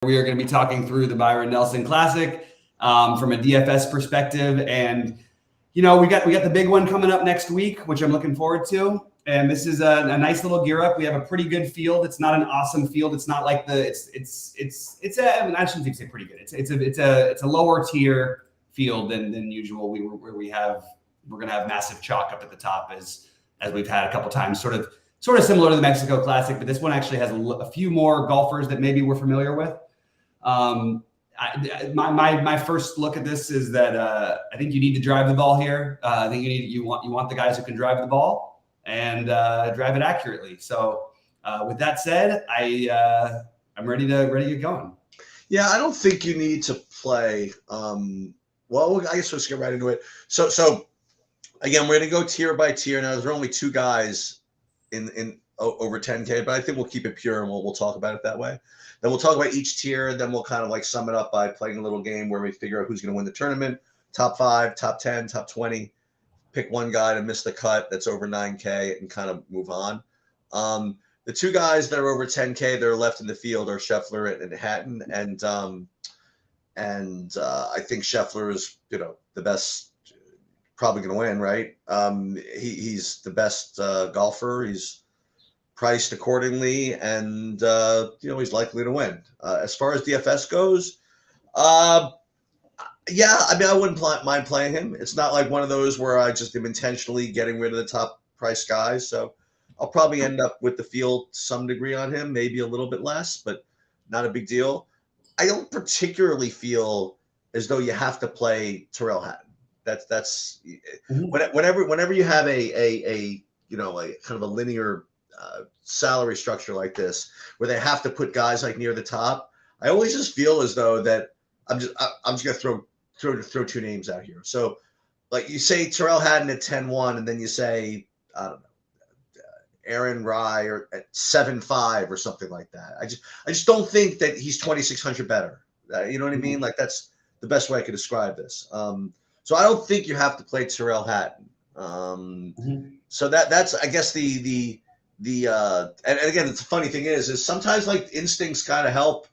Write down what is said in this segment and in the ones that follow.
We are going to be talking through the Byron Nelson Classic from a DFS perspective, and we got the big one coming up next week, which I'm looking forward to. And this is a nice little gear up. We have a pretty good field. It's not an awesome field. It's not like I shouldn't say pretty good. It's a lower tier field than usual. We're going to have massive chalk up at the top as we've had a couple times, sort of similar to the Mexico Classic, but this one actually has a few more golfers that maybe we're familiar with. My first look at this is that I think you need to drive the ball here. I think you want the guys who can drive the ball and drive it accurately. So with that said, I'm ready to get going. Yeah, I don't think you need to play. Well, I guess let's get right into it. So again, we're going to go tier by tier. Now, there are only two guys in over 10K, but I think we'll keep it pure and we'll talk about it that way. Then we'll talk about each tier. Then we'll kind of like sum it up by playing a little game where we figure out who's going to win the tournament. Top 5, top 10, top 20. Pick one guy to miss the cut that's over 9K and kind of move on. The two guys that are over 10K that are left in the field are Scheffler and Hatton, and I think Scheffler is the best, probably going to win, right? He's the best golfer. He's priced accordingly, and he's likely to win. As far as DFS goes, yeah, I mean, I wouldn't mind playing him. It's not like one of those where I just am intentionally getting rid of the top price guys. So I'll probably end up with the field to some degree on him, maybe a little bit less, but not a big deal. I don't particularly feel as though you have to play Tyrrell Hatton. That's whenever you have a kind of a linear salary structure like this, where they have to put guys like near the top. I always just feel as though that I'm just gonna throw two names out here. So like you say Tyrrell Hatton at 10-1, and then you say I don't know Aaron Rye or at 7-5 or something like that. I just don't think that he's 2,600 better. You know what I mean? Like that's the best way I could describe this. So I don't think you have to play Tyrrell Hatton. So that's I guess the and again, the funny thing is sometimes like instincts kind of help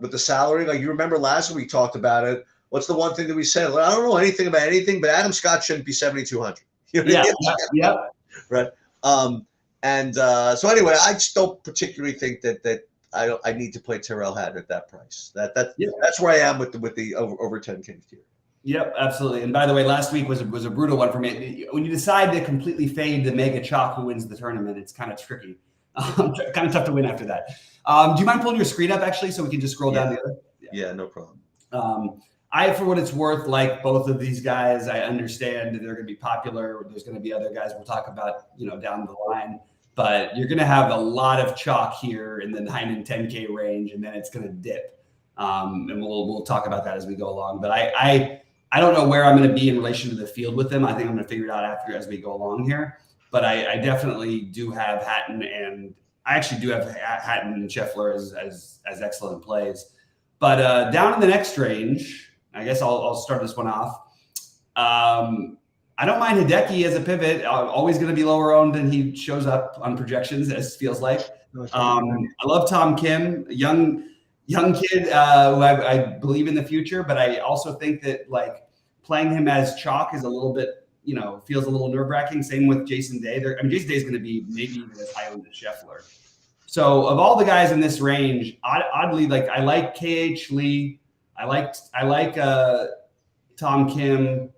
with the salary. Like you remember last week we talked about it. What's the one thing that we said? Well, I don't know anything about anything, but Adam Scott shouldn't be 7,200. Yeah. Right. So anyway, I just don't particularly think that I need to play Tyrrell Hatton at that price. That's where I am with the over 10K tier. Yep, absolutely. And by the way, last week was a brutal one for me. When you decide to completely fade the mega chalk who wins the tournament, it's kind of tricky. Kind of tough to win after that. Do you mind pulling your screen up actually so we can just scroll down the other? Yeah, no problem. For what it's worth, like both of these guys, I understand they're going to be popular. There's going to be other guys we'll talk about, down the line. But you're going to have a lot of chalk here in the 9 and 10K range, and then it's going to dip. And we'll talk about that as we go along. But I don't know where I'm going to be in relation to the field with them. I think I'm going to figure it out as we go along here. But I definitely do have Hatton, and I actually do have Hatton and Scheffler as excellent plays. But down in the next range, I guess I'll start this one off. I don't mind Hideki as a pivot. Always going to be lower owned than he shows up on projections, as feels like. I love Tom Kim, young kid who I believe in the future, but I also think that like playing him as chalk is a little bit, feels a little nerve-wracking. Same with Jason Day. Jason Day is going to be maybe even as high owned as Scheffler. So of all the guys in this range, oddly, like I like KH Lee. I like Tom Kim,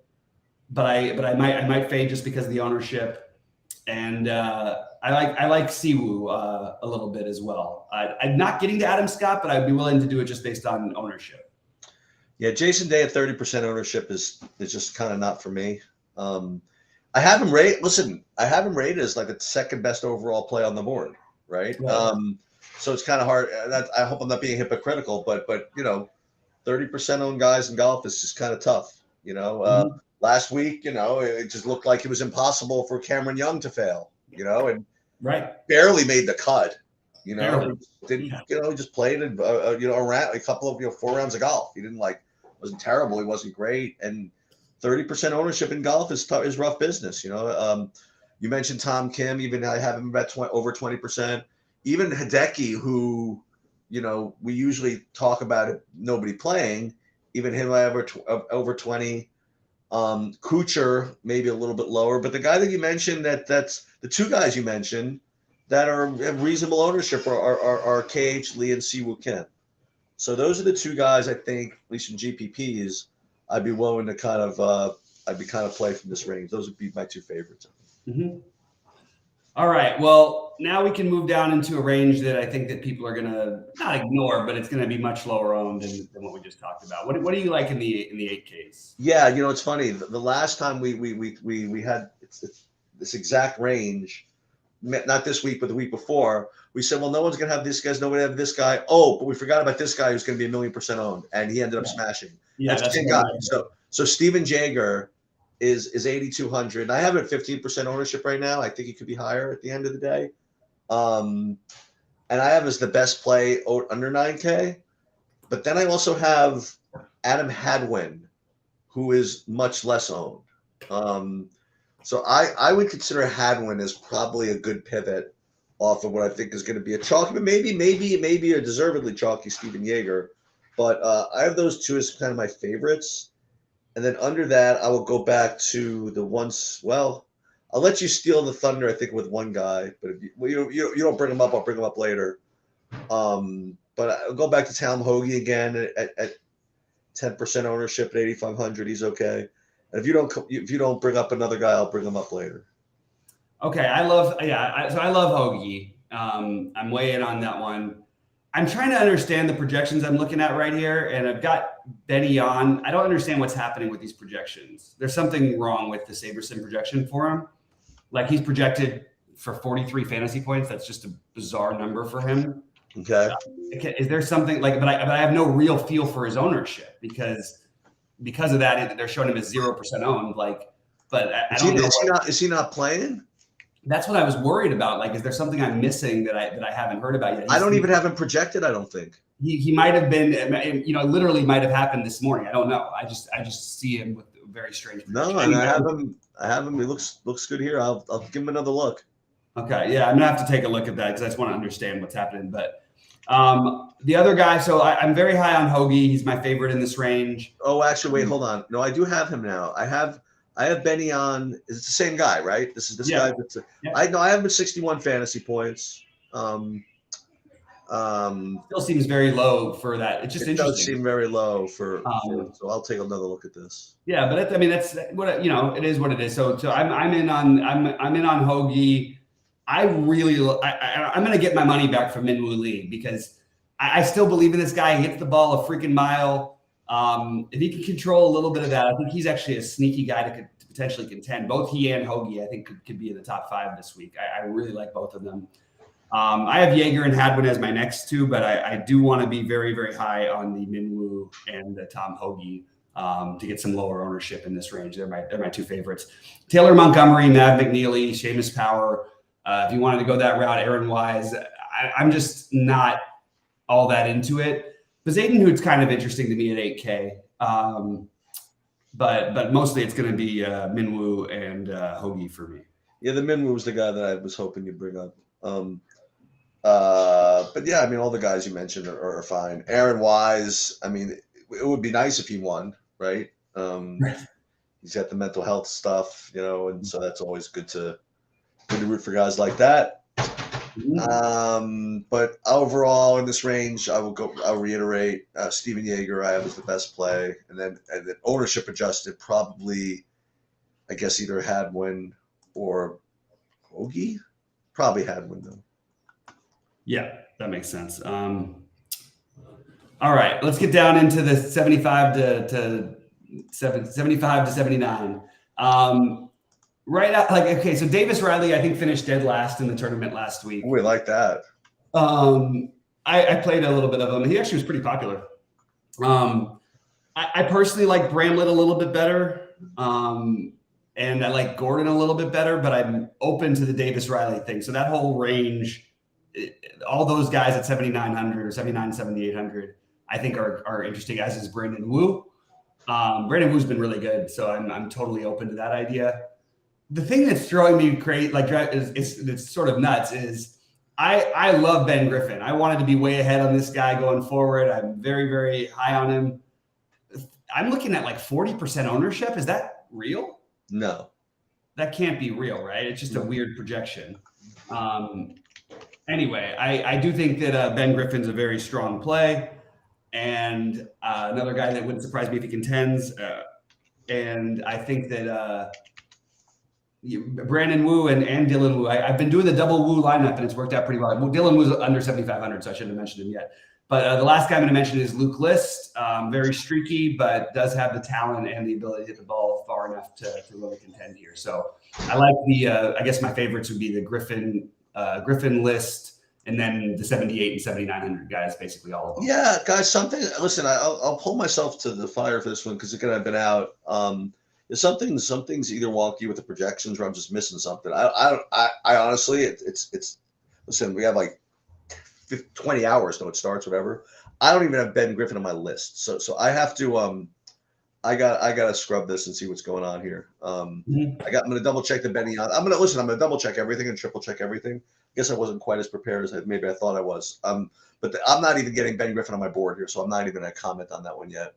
but I might fade just because of the ownership, and I like Siwoo a little bit as well. I'm not getting to Adam Scott, but I'd be willing to do it just based on ownership. Yeah, Jason Day at 30% ownership is just kind of not for me. I have him rated. Listen, I have him rated as like the second best overall play on the board, right? Yeah. So it's kind of hard. I hope I'm not being hypocritical, but 30% owned guys in golf is just kind of tough. Last week, it just looked like it was impossible for Cameron Young to fail. And barely made the cut. Just played around a couple of 4 rounds of golf. He wasn't terrible. He wasn't great. And 30% ownership in golf is rough business. You mentioned Tom Kim. Even I have him about over 20%. Even Hideki, who we usually talk about it, nobody playing. Even him, I have over 20. Kuchar, maybe a little bit lower. But the guy that you mentioned, that's the two guys you mentioned that have reasonable ownership are KH Lee and Siwoo Kim. So those are the two guys I think, at least in GPPs, I'd be willing to kind of play from this range. Those would be my two favorites. Mm-hmm. All right. Well, now we can move down into a range that I think that people are going to not ignore, but it's going to be much lower owned than what we just talked about. What do you like in the 8Ks? Yeah, it's funny. The last time we had this exact range, not this week, but the week before, we said, well, no one's going to have this guy. Nobody have this guy. Oh, but we forgot about this guy who's going to be 1,000,000% owned, and he ended up smashing. Yeah, that's the same guy. So Steven Jaeger is 8,200. I have it at 15% ownership right now. I think he could be higher at the end of the day. And I have as the best play under 9K. But then I also have Adam Hadwin, who is much less owned. So I would consider Hadwin as probably a good pivot off of what I think is going to be a chalky, but maybe a deservedly chalky Steven Jaeger. But I have those two as kind of my favorites. And then under that, I will go back to the ones. Well, I'll let you steal the thunder, I think, with one guy. But if you don't bring him up, I'll bring him up later. But I'll go back to Talon Hoagie again at 10% ownership at 8,500. He's okay. And if you don't bring up another guy, I'll bring him up later. Okay, I love Hoagie. I'm way in on that one. I'm trying to understand the projections I'm looking at right here, and I've got Benny on. I don't understand what's happening with these projections. There's something wrong with the SaberSim projection for him. Like, he's projected for 43 fantasy points. That's just a bizarre number for him. Okay. Is there something like? But I have no real feel for his ownership because of that they're showing him as 0% owned. Like, but I don't know. Is he not playing? That's what I was worried about. Like, is there something I'm missing that I haven't heard about yet? I don't even have him projected. I don't think he might have been. Literally might have happened this morning. I don't know. I just see him with a very strange. No, and I have him. He looks good here. I'll give him another look. Okay, yeah, I'm gonna have to take a look at that because I just want to understand what's happening. But the other guy, so I'm very high on Hoagie. He's my favorite in this range. Oh, actually, wait, hold on. No, I do have him now. I have Benny on. It's the same guy, right? This is this guy. I have him at 61 fantasy points. Still seems very low for that. It's just interesting. It does seem very low for so I'll take another look at this. Yeah, but that's what it is. What it is. So I'm in on Hoagie. I'm going to get my money back from Minwoo Lee because I still believe in this guy. He hits the ball a freaking mile. If he can control a little bit of that, I think he's actually a sneaky guy to potentially contend. Both he and Hoagie, I think, could be in the top 5 this week. I really like both of them. I have Jaeger and Hadwin as my next two, but I do want to be very, very high on the Minwoo and the Tom Hoagie to get some lower ownership in this range. They're my two favorites. Taylor Montgomery, Matt McNeely, Seamus Power. If you wanted to go that route, Aaron Wise, I'm just not all that into it. But Zayden Hoot's kind of interesting to me at 8K. But mostly it's going to be Minwoo and Hoagie for me. Yeah, the Minwoo was the guy that I was hoping you'd bring up. But yeah, I mean, all the guys you mentioned are fine. Aaron Wise, I mean, it would be nice if he won, right? He's got the mental health stuff, and so that's always good to root for guys like that. But overall in this range, I'll reiterate Steven Jaeger I have as the best play, and then ownership adjusted, probably I guess either Hadwin or Hoagie. Probably Hadwin though. Yeah, that makes sense. All right, let's get down into the 75 to 79. Right out, okay, so Davis Riley, I think, finished dead last in the tournament last week. We like that. I played a little bit of him. He actually was pretty popular. I personally like Bramlett a little bit better. And I like Gordon a little bit better, but I'm open to the Davis Riley thing. So that whole range, all those guys at 7,900 or 7,900, 7,800, I think are interesting, as is Brandon Wu. Brandon Wu's been really good, so I'm totally open to that idea. The thing that's throwing me crazy, it's sort of nuts, is I love Ben Griffin. I wanted to be way ahead on this guy going forward. I'm very, very high on him. I'm looking at like 40% ownership. Is that real? No. That can't be real, right? It's just a weird projection. Anyway, I do think that Ben Griffin's a very strong play, and another guy that wouldn't surprise me if he contends. And I think that Brandon Wu and Dylan Wu, I've been doing the double Wu lineup, and it's worked out pretty well. Dylan Wu's under 7,500, so I shouldn't have mentioned him yet. But the last guy I'm going to mention is Luke List. Very streaky, but does have the talent and the ability to hit the ball far enough to really contend here. So I like I guess my favorites would be the Griffin List, and then the 78 and 7,900 guys, basically all of them. Yeah, guys, listen, I'll pull myself to the fire for this one because again, I've been out. Some things either wonky with the projections or I'm just missing something. I honestly, it's listen, we have like 20 hours till it starts, whatever. I don't even have Ben Griffin on my list. So I have to, I gotta scrub this and see what's going on here. I'm gonna double check the Benny. I'm gonna double check everything and triple check everything. I guess I wasn't quite as prepared as maybe I thought I was. But I'm not even getting Ben Griffin on my board here, so I'm not even gonna comment on that one yet.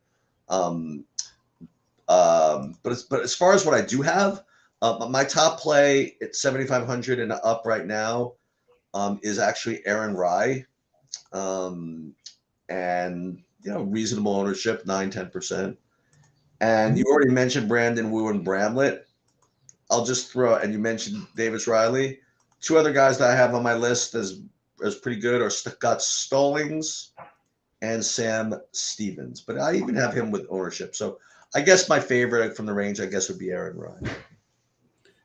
But as far as what I do have, my top play at 7,500 and up right now is actually Aaron Rye, and reasonable ownership, 9-10%. And you already mentioned Brandon Wu and Bramlett. I'll just throw, and you mentioned Davis Riley. Two other guys that I have on my list as pretty good are Scott Stallings and Sam Stevens. But I even have him with ownership. So I guess my favorite from the range, I guess, would be Aaron Ryan.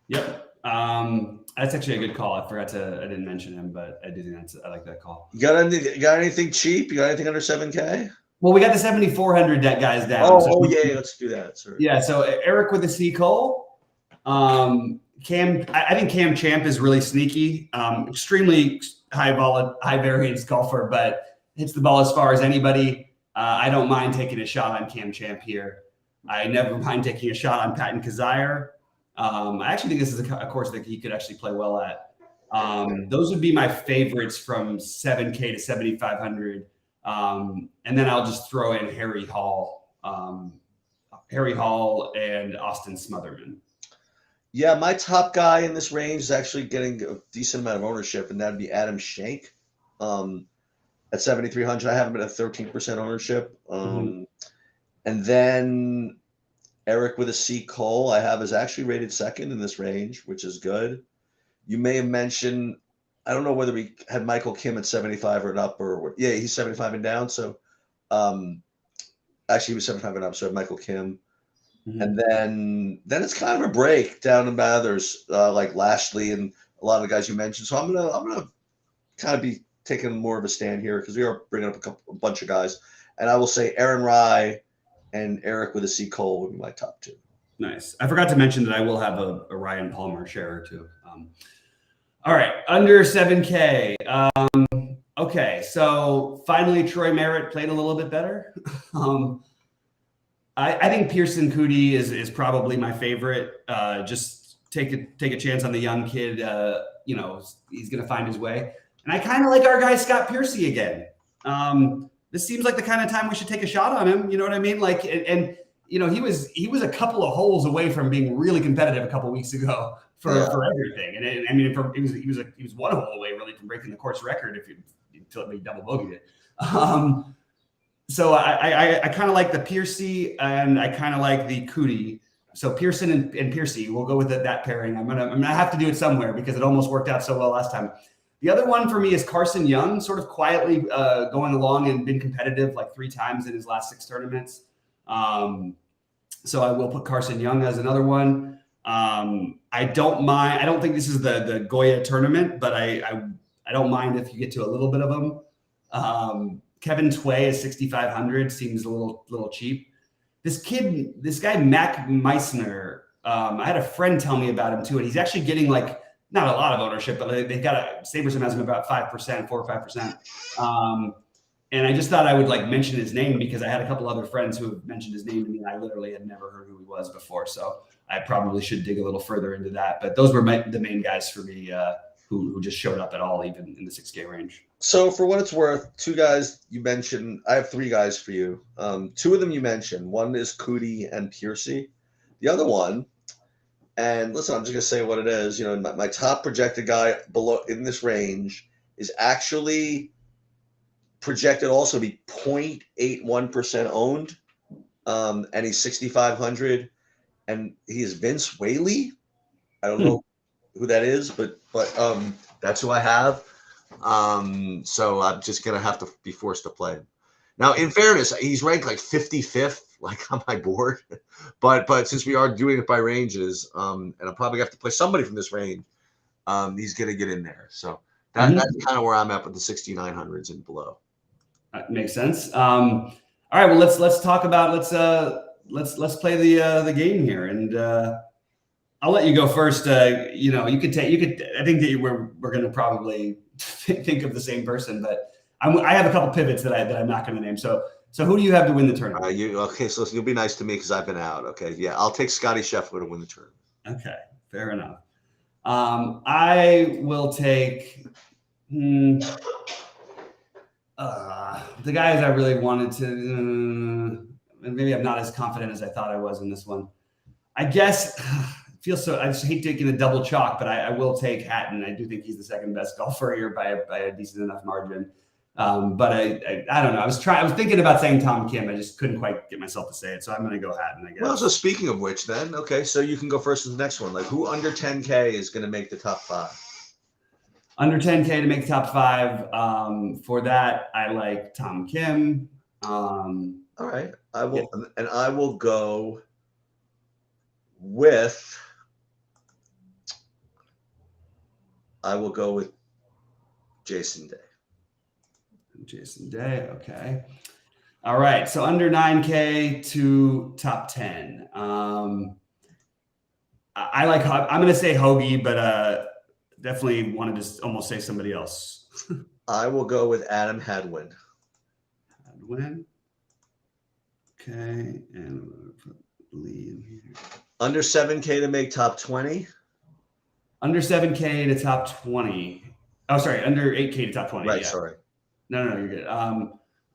Yep. That's actually a good call. I didn't mention him, but I do think I like that call. You got anything cheap? You got anything under 7K? Well, we got the 7,400 guys down. Yeah, let's do that. Sorry. Yeah, so Eric with the C. Cole. I think Cam Champ is really sneaky. Extremely high variance golfer, but hits the ball as far as anybody. I don't mind taking a shot on Cam Champ here. I never mind taking a shot on Patton Kazire. I actually think this is a course that he could actually play well at. Those would be my favorites from 7K to 7,500. And then I'll just throw in Harry Hall and Austin Smotherman. Yeah, my top guy in this range is actually getting a decent amount of ownership, and that'd be Adam Schenk. At 7,300, I have him at a 13% ownership. And then Eric with a C. Cole, I have is actually rated second in this range, which is good. You may have mentioned, I don't know whether we had Michael Kim at 75 or up yeah, he's 75 and down. So actually he was 75 and up. So Michael Kim. And then it's kind of a break down in others like Lashley and a lot of the guys you mentioned. So I'm gonna kind of be taking more of a stand here because we are bringing up a bunch of guys. And I will say Aaron Rye and Eric with a C. Cole would be my top two. Nice. I forgot to mention that I will have a Ryan Palmer share or two. All right, under 7K. Okay, so finally Troy Merritt played a little bit better. I think Pearson Coody is probably my favorite. Just take a chance on the young kid. He's going to find his way. And I kind of like our guy Scott Piercy again. This seems like the kind of time we should take a shot on him. You know what I mean? Like, and he was a couple of holes away from being really competitive a couple of weeks ago for everything. And I mean, he was one hole away really from breaking the course record until he double bogeyed it. So I kind of like the Piercy and I kind of like the Coody. So Pearson and Piercy, we'll go with that pairing. I'm gonna have to do it somewhere because it almost worked out so well last time. The other one for me is Carson Young, sort of quietly going along and been competitive like 3 times in his last 6 tournaments. So I will put Carson Young as another one. I don't mind. I don't think this is the Goya tournament, but I don't mind if you get to a little bit of them. Kevin Tway is 6,500 seems a little cheap. This guy Mac Meissner. I had a friend tell me about him too, and he's actually getting like not a lot of ownership, but they've got Saberson has him about 5%, 4 or 5%. And I just thought I would like mention his name because I had a couple other friends who have mentioned his name to me. And I literally had never heard who he was before. So I probably should dig a little further into that. But those were the main guys for me who just showed up at all, even in the 6K range. So for what it's worth, two guys you mentioned, I have three guys for you. Two of them you mentioned. One is Cootie and Piercy. The other one, and listen, I'm just going to say what it is. My top projected guy below in this range is actually projected also to be 0.81% owned, and he's 6,500, and he is Vince Whaley. I don't know who that is, but that's who I have. So I'm just gonna have to be forced to play him. Now, in fairness, he's ranked like 55th, like on my board. But since we are doing it by ranges, and I'll probably have to play somebody from this range, he's gonna get in there. So that's kind of where I'm at with the 6,900s and below. That makes sense. All right, well let's talk about let's play the game here, and I'll let you go first. You could I think that we're going to probably think of the same person, but I have a couple pivots that I'm not going to name. So who do you have to win the tournament? Okay, so you'll be nice to me because I've been out. Okay, yeah, I'll take Scotty Scheffler to win the tournament. Okay, fair enough. I will take the guys I really wanted to. And maybe I'm not as confident as I thought I was in this one. I guess. I just hate taking a double chalk, but I will take Hatton. I do think he's the second best golfer here by a decent enough margin. But I don't know. I was thinking about saying Tom Kim. I just couldn't quite get myself to say it. So I'm going to go Hatton, I guess. Well, so speaking of which then, okay, so you can go first to the next one. Like who under 10K is going to make the top 5? Under 10K to make the top 5. For that, I like Tom Kim. All right. I will go with Jason Day. Jason Day, okay. All right, so under 9K to top 10. I'm going to say Hoagie, but definitely wanted to almost say somebody else. I will go with Adam Hadwin. Hadwin. Okay, and I'm going to put Lee in here. Under 7K to make top 20. Under 7K to top 20. Oh, sorry, under 8K to top 20. Right, yeah. Sorry. No, you're good.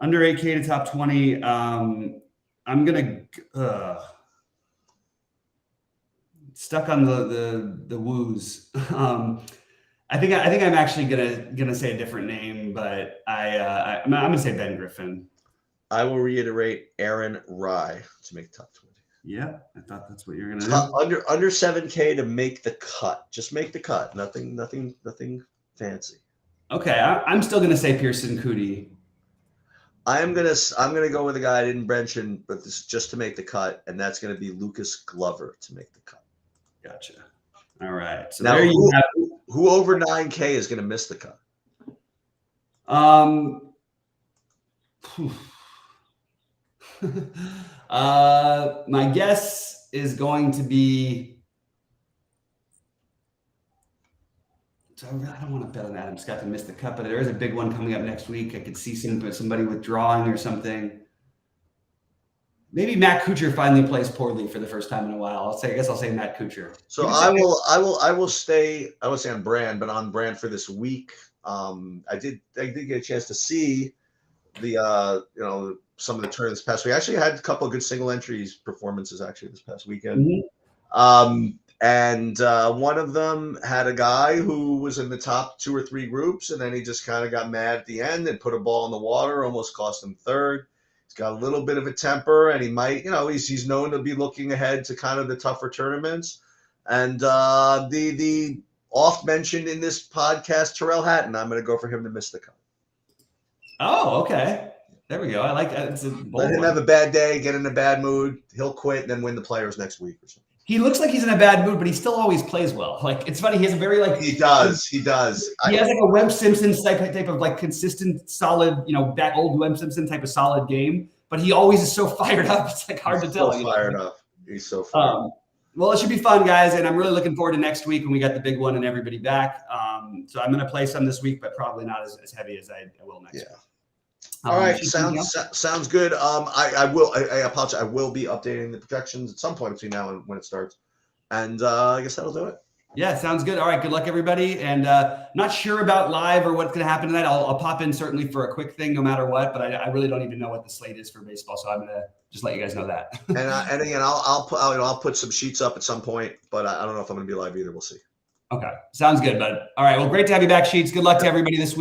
Under 8K to top 20. I'm gonna stuck on the woos. I think I'm actually gonna say a different name, but I'm gonna say Ben Griffin. I will reiterate Aaron Rye to make top 20. Yeah, I thought that's what you're gonna do. Under 7K to make the cut. Just make the cut. Nothing fancy. Okay, I'm still gonna say Pearson Cootie. I'm gonna go with a guy I didn't mention, but this is just to make the cut, and that's gonna be Lucas Glover to make the cut. Gotcha. All right. So now, there you have. Who over 9K is gonna miss the cut? My guess is going to be. So I don't want to bet on Adam Scott to miss the cut, but there is a big one coming up next week. I could see somebody withdrawing or something. Maybe Matt Kuchar finally plays poorly for the first time in a while. I guess I'll say Matt Kuchar. So I will stay. I would say on brand, but on brand for this week. I did get a chance to see the some of the tournaments this past week. I actually had a couple of good single entries performances actually this past weekend. Mm-hmm. And one of them had a guy who was in the top 2 or 3 groups, and then he just kind of got mad at the end and put a ball in the water, almost cost him third. He's got a little bit of a temper, and he might, he's known to be looking ahead to kind of the tougher tournaments. And the oft mentioned in this podcast, Tyrrell Hatton, I'm going to go for him to miss the cut. Oh, okay. There we go. I like that. Let him have a bad day, get in a bad mood. He'll quit and then win the Players next week or something. He looks like he's in a bad mood, but he still always plays well. Like, it's funny. He has a very He does. He has like a Webb Simpson type of like consistent, solid, that old Webb Simpson type of solid game. But he always is so fired up. It's like hard to tell. He's so fired up. Well, it should be fun, guys, and I'm really looking forward to next week when we got the big one and everybody back. So I'm going to play some this week, but probably not as heavy as I will next week. All right, sounds good. I apologize. I will be updating the projections at some point between now and when it starts, and I guess that'll do it. Yeah, sounds good. All right, good luck, everybody. And not sure about live or what's going to happen tonight. I'll pop in certainly for a quick thing, no matter what. But I really don't even know what the slate is for baseball, so I'm going to just let you guys know that. And again, I'll put some sheets up at some point, but I don't know if I'm going to be live either. We'll see. Okay, sounds good, bud. All right, well, great to have you back, Sheets. Good luck to everybody this week.